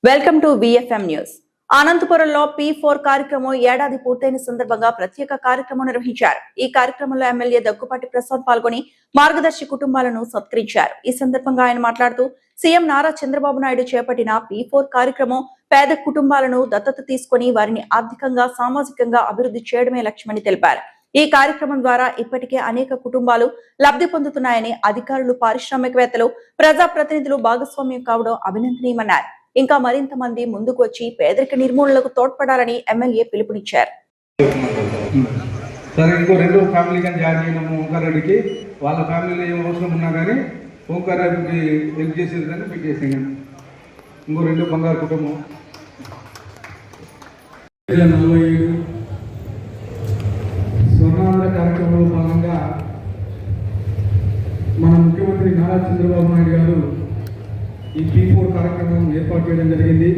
Welcome to VFM news. అనంతపురంలో P4 కార్యక్రమం ఏడాది పూర్తయిన సందర్భంగా ప్రత్యేక కార్యక్రమం నిర్వహించారు. ఈ కార్యక్రమంలో ఎమ్మెల్యే దగ్గుపాటి ప్రసాద్ పాల్గొని మార్గదర్శి కుటుంబాలను సత్కరించారు. ఈ సందర్భంగా ఆయన మాట్లాడుతూ సీఎం నారా చంద్రబాబు నాయుడు చేపట్టిన P4 కార్యక్రమం పేద కుటుంబాలను దత్తత తీసుకుని వారిని ఆర్థికంగా సామాజికంగా అభివృద్ధి చేయడమే లక్ష్యమని తెలిపారు. ఈ కార్యక్రమం ద్వారా ఇప్పటికే అనేక కుటుంబాలు లబ్ధి పొందుతున్నాయని అధికారులు, పారిశ్రామికవేత్తలు, ప్రజాప్రతినిధులు భాగస్వామ్యం కావడం అభినందనీయమన్నారు. ఇంకా మరింత మంది ముందుకు వచ్చి పేదరిక నిర్మూలనకు తోడ్పడాలని ఎమ్మెల్యే పిలుపునిచ్చారు. సరే, ఇంకో రెండో ఫ్యామిలీ కానీ జాయిన్ అయినాము ఓంకార్ రెడ్డికి. వాళ్ళ ఫ్యామిలీలో ఏం అవసరం ఉన్నా కానీ ఓంకార్ రెడ్డికి హెల్ప్ చేసేది కానీ మీకు చేసాను. ఇంకో రెండో బంగారు కుటుంబం 47 స్వర్ణాంధ్ర కార్యక్రమంలో భాగంగా మన ముఖ్యమంత్రి నారా చంద్రబాబు నాయుడు గారు ఈ P4 కార్యక్రమం ఏర్పాటు చేయడం జరిగింది.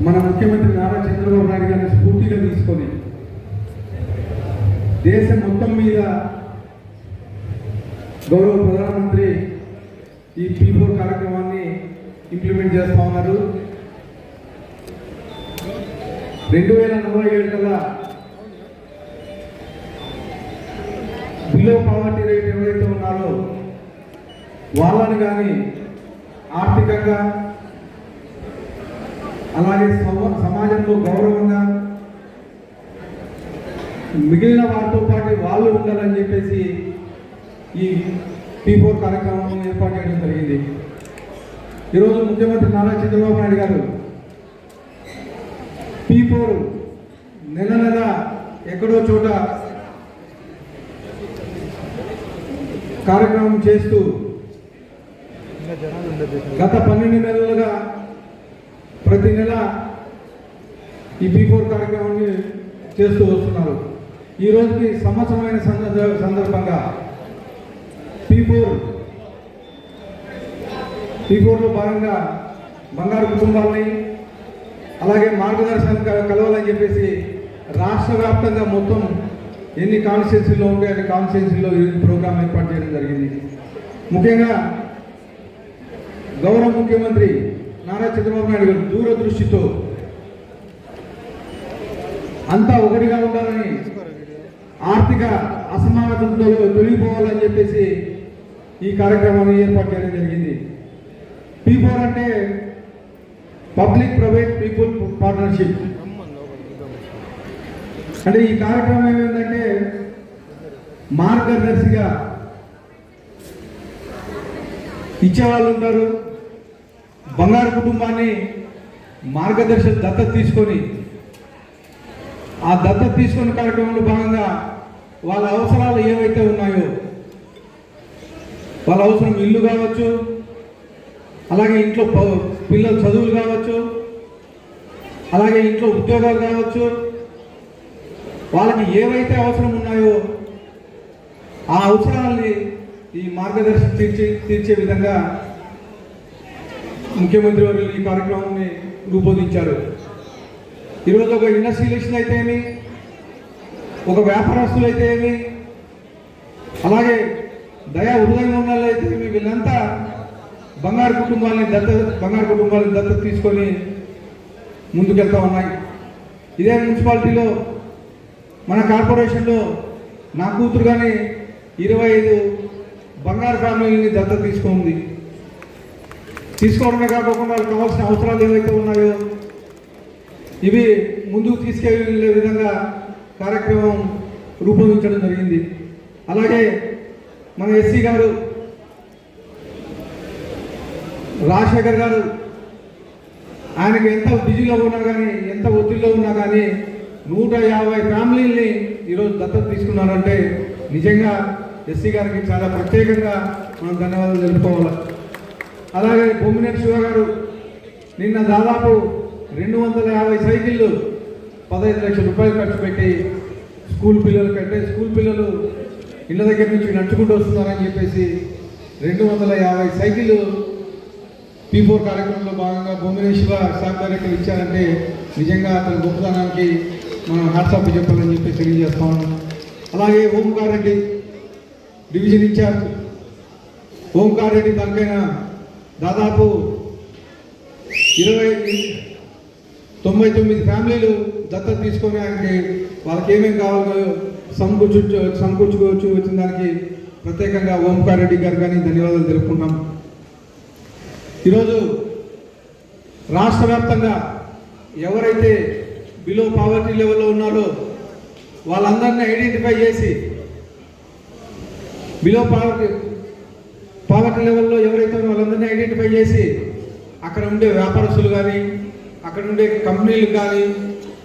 మన ముఖ్యమంత్రి నారా చంద్రబాబు నాయుడు గారిని స్ఫూర్తిగా తీసుకొని దేశం మొత్తం మీద గౌరవ ప్రధానమంత్రి ఈ P4 కార్యక్రమాన్ని ఇంప్లిమెంట్ చేస్తూ ఉన్నారు. 2047 కల్లా బిలో పావర్టీ రేట్ ఎవరైతే ఉన్నారో వాళ్ళని కానీ ఆర్థికంగా అలాగే సమాజంలో గౌరవంగా మిగిలిన వారితో పాటు వాళ్ళు ఉండాలని చెప్పేసి ఈ P4 కార్యక్రమం ఏర్పాటు చేయడం జరిగింది. ఈరోజు ముఖ్యమంత్రి నారా చంద్రబాబు నాయుడు గారు P4 నెల నెల ఎక్కడో చోట కార్యక్రమం చేస్తూ గత 12 నెలలుగా ప్రతి నెల ఈ P4 కార్యక్రమాన్ని చేస్తూ వస్తున్నారు. ఈ రోజుకి సంవత్సరమైన సందర్భంగా P4లో భాగంగా బంగారు కుటుంబాలని అలాగే మార్గదర్శనం కలవాలని చెప్పేసి రాష్ట్ర వ్యాప్తంగా మొత్తం ఎన్ని కాన్స్టిట్యున్సీలో ఉంటే అన్ని కాన్స్టిట్యున్సీలో ఈ ప్రోగ్రాం ఏర్పాటు చేయడం జరిగింది. ముఖ్యంగా గౌరవ ముఖ్యమంత్రి నారా చంద్రబాబు నాయుడు గారు దూరదృష్టితో అంతా ఒకటిగా ఉండాలని, ఆర్థిక అసమానతలతో తొలగిపోవాలని చెప్పేసి ఈ కార్యక్రమాన్ని ఏర్పాటు చేయడం జరిగింది. P4 అంటే పబ్లిక్ ప్రైవేట్ పీపుల్ పార్ట్నర్షిప్. అంటే ఈ కార్యక్రమం ఏమైందంటే మార్గదర్శిగా ఇచ్చేవాళ్ళు ఉంటారు. బంగారు కుటుంబాన్ని మార్గదర్శి దత్తత తీసుకొని ఆ దత్తత తీసుకున్న కార్యక్రమంలో భాగంగా వాళ్ళ అవసరాలు ఏవైతే ఉన్నాయో, వాళ్ళ అవసరం ఇల్లు కావచ్చు, అలాగే ఇంట్లో పిల్లల చదువులు కావచ్చు, అలాగే ఇంట్లో ఉద్యోగాలు కావచ్చు, వాళ్ళకి ఏవైతే అవసరం ఉన్నాయో ఆ అవసరాలని ఈ మార్గదర్శి తీర్చే విధంగా ముఖ్యమంత్రి వారు ఈ కార్యక్రమాన్ని రూపొందించారు. ఈరోజు ఒక ఇండస్ట్రియలిస్టులు అయితే ఏమి, ఒక వ్యాపారస్తులు అయితే ఏమి, అలాగే దయా హృదయం ఉన్న వాళ్ళు అయితే ఏమి, వీళ్ళంతా బంగారు కుటుంబాలని దత్తత తీసుకొని ముందుకెళ్తూ ఉన్నాయి. ఇదే మున్సిపాలిటీలో మన కార్పొరేషన్లో నా కూతురు కానీ 25 బంగారు ఫ్యామిలీని దత్తత తీసుకోవడమే కాకుండా వాళ్ళకి కావాల్సిన అవసరాలు ఏవైతే ఉన్నాయో ఇవి ముందుకు తీసుకెళ్లే విధంగా కార్యక్రమం రూపొందించడం జరిగింది. అలాగే మన ఎస్సీ గారు రాజశేఖర్ గారు ఆయనకు ఎంత బిజీలో ఉన్నా కానీ, ఎంత ఒత్తిడిలో ఉన్నా కానీ 150 ఫ్యామిలీని ఈరోజు దత్తత తీసుకున్నారంటే నిజంగా ఎస్సీ గారికి చాలా ప్రత్యేకంగా మనం ధన్యవాదాలు తెలుపుకోవాలి. అలాగే బొమ్మినేని శివ గారు నిన్న దాదాపు 250 సైకిళ్ళు 15 లక్షల రూపాయలు ఖర్చు పెట్టి స్కూల్ పిల్లలు ఇళ్ళ దగ్గర నుంచి నడుచుకుంటూ వస్తున్నారని చెప్పేసి 250 సైకిళ్ళు P4 కార్యక్రమంలో భాగంగా బొమ్మినేని శివ శాఖ డైరెక్టర్ ఇచ్చారంటే నిజంగా అతని గొప్పతనానికి మనం హ్యాట్సాప్ చెప్పాలని చెప్పి తెలియజేస్తా ఉన్నాం. అలాగే ఓంకార్ రెడ్డి డివిజన్ ఇన్ఛార్జ్ ఓంకార్ రెడ్డి దానికైనా దాదాపు 99 ఫ్యామిలీలు దత్తత తీసుకొని ఆయనకి వాళ్ళకి ఏమేమి కావాలో సమకూర్చుకోవచ్చు. వచ్చిన దానికి ప్రత్యేకంగా ఓంకార్ రెడ్డి గారు కానీ ధన్యవాదాలు తెలుపుకుంటాం. ఈరోజు రాష్ట్ర వ్యాప్తంగా ఎవరైతే బిలో పావర్టీ లెవెల్లో ఉన్నారో వాళ్ళందరినీ ఐడెంటిఫై చేసి బిలో పావర్టీ లెవెల్లో ఎవరైతే ఉన్నారో వాళ్ళందరినీ ఐడెంటిఫై చేసి అక్కడ ఉండే వ్యాపారస్తులు కానీ అక్కడ ఉండే కంపెనీలు కానీ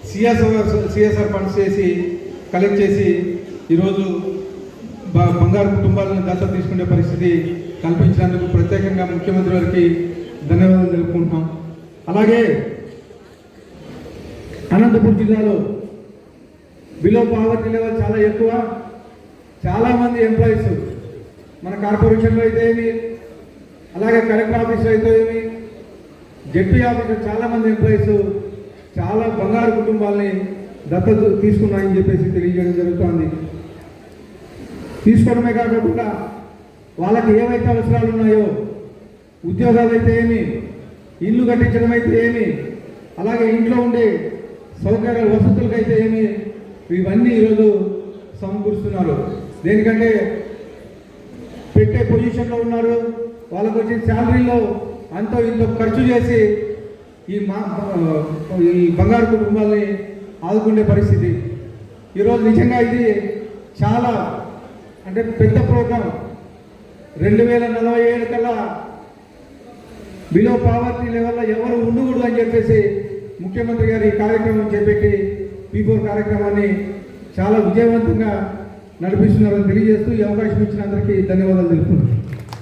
సిఎస్ఆర్ ఫండ్స్ చేసి కలెక్ట్ చేసి ఈరోజు బంగారు కుటుంబాలను దత్తత తీసుకునే పరిస్థితి కల్పించినందుకు ప్రత్యేకంగా ముఖ్యమంత్రి వారికి ధన్యవాదాలు తెలుపుకుంటున్నాం. అలాగే అనంతపురం జిల్లాలో బిలో పావర్టీ లెవెల్ చాలా ఎక్కువ. చాలామంది ఎంప్లాయీస్ మన కార్పొరేషన్లో అయితే ఏమి, అలాగే కలెక్టర్ ఆఫీస్లో అయితే ఏమి, జెడ్పీ ఆఫీసర్ చాలామంది ఎంప్లాయీస్ చాలా బంగారు కుటుంబాలని దత్తత తీసుకున్నాయని చెప్పేసి తెలియజేయడం జరుగుతుంది. తీసుకోవడమే కాకుండా వాళ్ళకి ఏవైతే అవసరాలు ఉన్నాయో, ఉద్యోగాలు అయితే ఏమి, ఇల్లు కట్టించడం అయితే ఏమి, అలాగే ఇంట్లో ఉండే సౌకర్యాల వసతులకైతే ఏమి, ఇవన్నీ ఈరోజు సమకూరుస్తున్నారు. దేనికంటే పెట్టే పొజిషన్లో ఉన్నారు. వాళ్ళకు వచ్చే శాలరీలో అంతో ఇంతో ఖర్చు చేసి ఈ బంగారు కుటుంబాలని ఆదుకునే పరిస్థితి. ఈరోజు నిజంగా ఇది చాలా అంటే పెద్ద ప్రోగ్రాం. 2047 కల్లా బిలో పావర్టీ లెవెల్లో ఎవరు ఉండకూడదు అని చెప్పేసి ముఖ్యమంత్రి గారు ఈ కార్యక్రమం చేపట్టి P4 కార్యక్రమాన్ని చాలా విజయవంతంగా నడిపిస్తున్నారని తెలియజేస్తూ ఈ అవకాశం ఇచ్చిన అందరికీ ధన్యవాదాలు తెలుపుతున్నాను.